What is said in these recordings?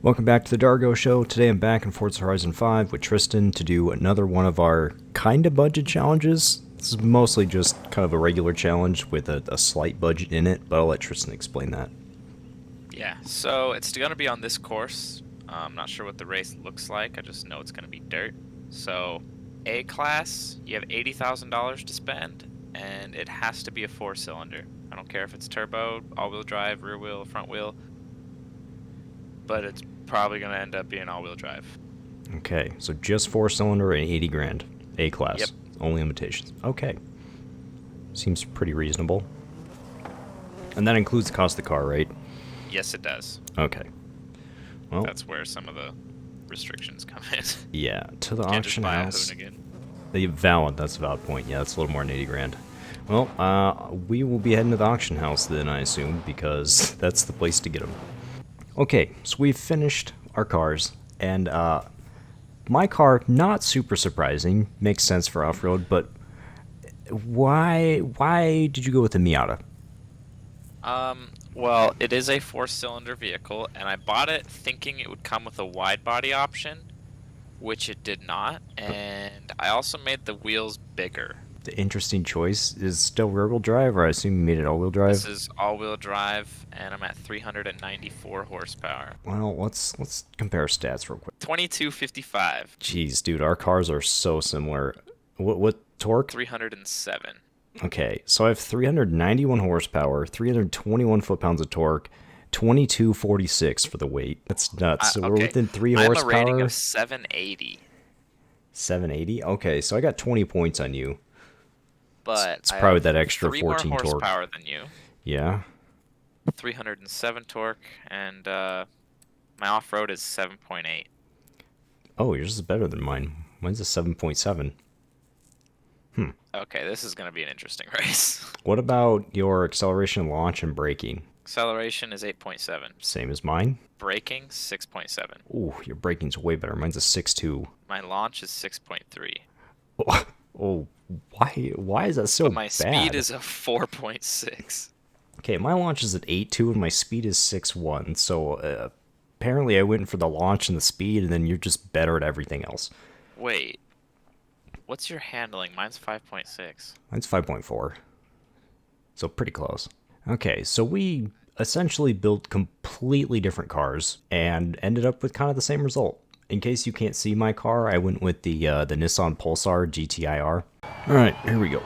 Welcome back to the Dargo Show. Today I'm back in Forza Horizon 5 with Tristan to do another one of our kind of budget challenges. This is mostly just kind of a regular challenge with a slight budget in it, but I'll let Tristan explain that. Yeah, so it's going to be on this course. I'm not sure what the race looks like. I just know it's going to be dirt. So A class, you have $80,000 to spend, and it has to be a 4-cylinder. I don't care if it's turbo, all-wheel drive, rear wheel, front wheel, but it's probably going to end up being all-wheel drive. Okay, so just 4-cylinder and 80 grand. A class. Yep. Only limitations. Okay. Seems pretty reasonable. And that includes the cost of the car, right? Yes, it does. Okay. Well, that's where some of the restrictions come in. Yeah, to the Can't just auction buy house. a Hoonigan. That's a valid point. Yeah, that's a little more than 80 grand. Well, we will be heading to the auction house then, I assume, because that's the place to get them. Okay, so we've finished our cars, and my car, not super surprising, makes sense for off-road, but why did you go with the Miata? Well, it is a 4-cylinder vehicle, and I bought it thinking it would come with a wide body option, which it did not, and I also made the wheels bigger. The interesting choice is still rear-wheel drive, or I assume you made it all-wheel drive? This is all-wheel drive, and I'm at 394 horsepower. Well, let's compare stats real quick. 2255. Jeez, dude, our cars are so similar. What torque? 307. Okay, so I have 391 horsepower, 321 foot-pounds of torque, 2246 for the weight. That's nuts. So okay. We're within 3 I'm horsepower. a rating of 780. 780? Okay, so I got 20 points on you. But it's probably that extra 3 14 more torque. horsepower than you. Yeah. 307 torque, and my off-road is 7.8. Oh, yours is better than mine. Mine's a 7.7. Okay, this is going to be an interesting race. What about your acceleration, launch, and braking? Acceleration is 8.7. Same as mine? Braking, 6.7. Ooh, your braking's way better. Mine's a 6.2. My launch is 6.3. Oh, why is that so but my bad? speed is a 4.6. Okay, my launch is at 8.2 and my speed is 6.1. So apparently I went for the launch and the speed, and then you're just better at everything else. Wait. What's your handling? Mine's 5.6. Mine's 5.4. So pretty close. Okay, so we essentially built completely different cars and ended up with kind of the same result. In case you can't see my car, I went with the Nissan Pulsar GTIR. Alright, here we go.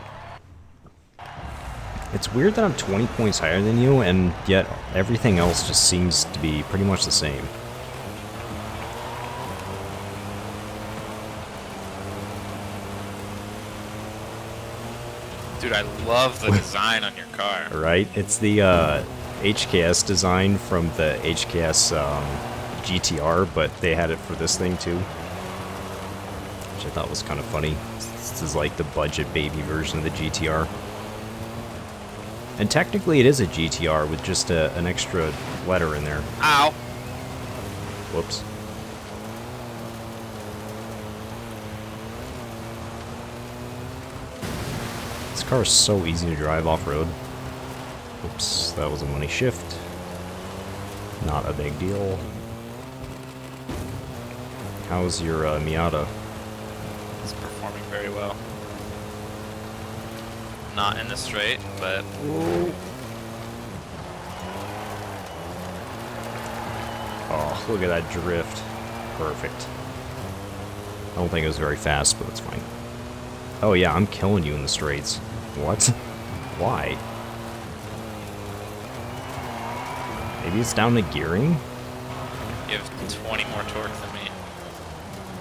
It's weird that I'm 20 points higher than you, and yet everything else just seems to be pretty much the same. Dude, I love the design on your car. Right? It's the HKS design from the HKS GTR, but they had it for this thing too, which I thought was kind of funny. This is like the budget baby version of the GTR. And technically it is a GTR with just an extra letter in there. Ow! Whoops. This car is so easy to drive off-road. Oops, that was a money shift. Not a big deal. How's your Miata? It's performing very well. Not in the straight, but... Oh, look at that drift. Perfect. I don't think it was very fast, but it's fine. Oh yeah, I'm killing you in the straights. What? Why? Maybe it's down to gearing? You have 20 more torque than me.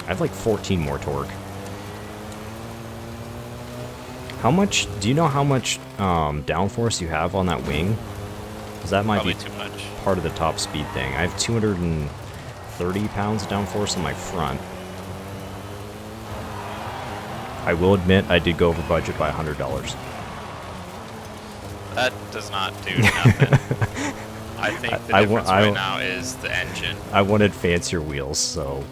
I have like 14 more torque. How much, do you know how much downforce you have on that wing? Because that might Probably be too much. part of the top speed thing. I have 230 pounds of downforce on my front. I will admit I did go over budget by $100. That does not do nothing. I think the difference right now is the engine. I wanted fancier wheels, so...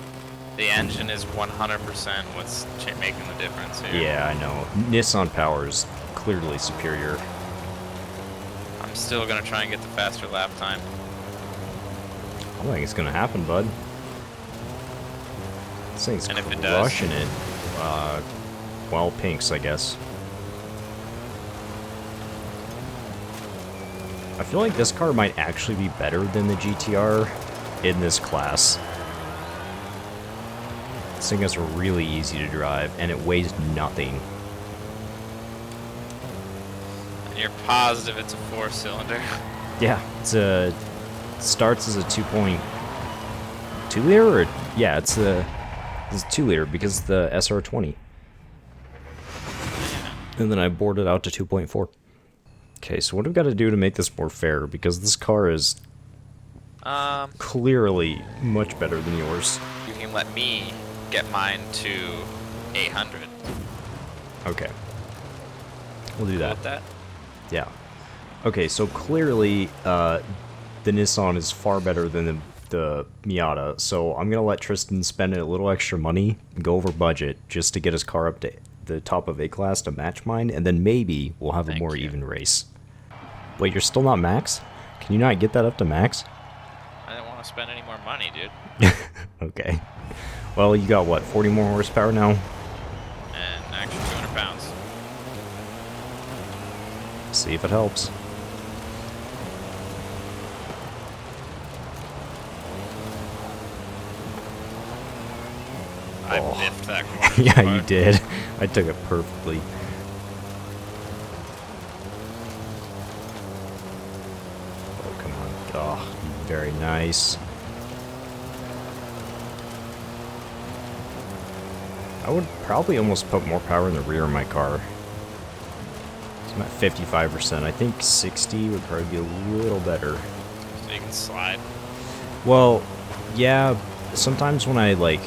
The engine is 100% what's making the difference here. Yeah, I know. Nissan power is clearly superior. I'm still going to try and get the faster lap time. I don't think it's gonna happen, bud. This thing's And if it does? crushing it. Well, pinks, I guess. I feel like this car might actually be better than the GTR in this class. This thing is really easy to drive, and it weighs nothing. And you're positive it's a 4-cylinder? Yeah, starts as a 2.2 liter, or yeah, it's a 2 liter because it's the SR20. And then I bored it out to 2.4. Okay, so what do we got to do to make this more fair? Because this car is clearly much better than yours. You can let me get mine to 800. Okay. We'll do Cool that. with that? Yeah. Okay, so clearly the Nissan is far better than the Miata, so I'm going to let Tristan spend a little extra money, go over budget, just to get his car up to the top of A-Class to match mine, and then maybe we'll have a more even race. Wait, you're still not max? Can you not get that up to max? I didn't want to spend any more money, dude. Okay. Well, you got what, 40 more horsepower now? And an extra 200 pounds. See if it helps. I Oh. biffed that corner. Yeah, so you hard. did. I took it perfectly. Oh, come on. Oh, very nice. I would probably almost put more power in the rear of my car. I'm at 55%. I think 60 would probably be a little better. So you can slide. Well, yeah, sometimes when I, like,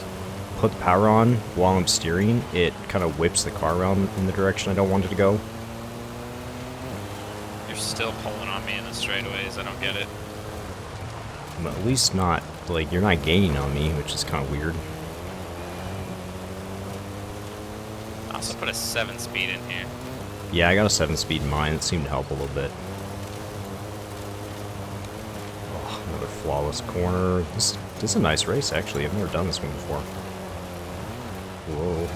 put the power on while I'm steering, it kind of whips the car around in the direction I don't want it to go. You're still pulling on me in the straightaways. I don't get it. But at least not, like, you're not gaining on me, which is kind of weird. I also put a 7-speed in here. Yeah, I got a 7-speed in mine. It seemed to help a little bit. Oh, another flawless corner. This is a nice race, actually. I've never done this one before. Whoa.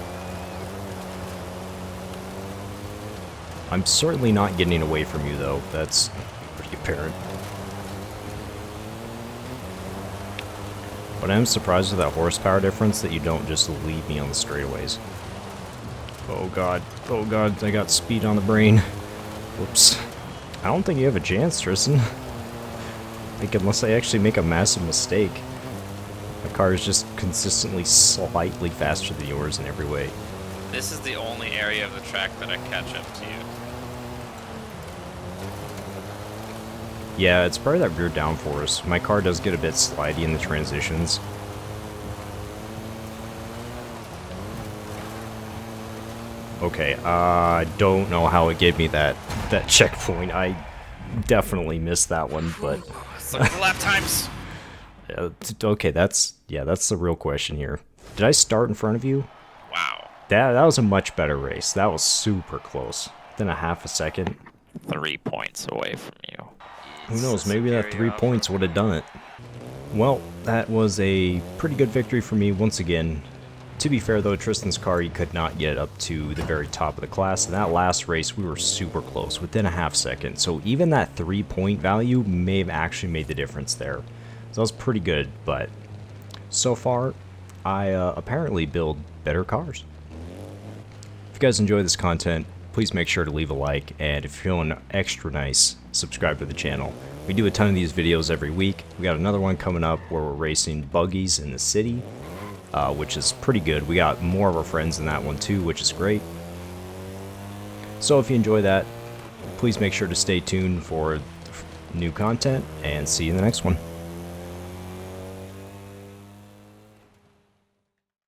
I'm certainly not getting away from you, though. That's pretty apparent. But I am surprised with that horsepower difference that you don't just leave me on the straightaways. Oh god, I got speed on the brain. Whoops. I don't think you have a chance, Tristan. Like, unless I actually make a massive mistake. My car is just consistently slightly faster than yours in every way. This is the only area of the track that I catch up to you. Yeah, it's probably that rear downforce. My car does get a bit slidey in the transitions. Okay, I don't know how it gave me that checkpoint. I definitely missed that one, but Let's look at the lap times. okay, that's the real question here. Did I start in front of you? Wow. That was a much better race. That was super close. Within a half a second. 3 points away from you. Who knows, maybe that 3 points would have done it. Well, that was a pretty good victory for me once again. To be fair though, Tristan's car, he could not get up to the very top of the class. In that last race, we were super close, within a half second. So even that 3-point value may have actually made the difference there. So that was pretty good, but so far, I apparently build better cars. If you guys enjoy this content, please make sure to leave a like, and if you're feeling extra nice, subscribe to the channel. We do a ton of these videos every week. We got another one coming up where we're racing buggies in the city, which is pretty good. We got more of our friends in that one too, which is great. So if you enjoy that, please make sure to stay tuned for new content, and see you in the next one.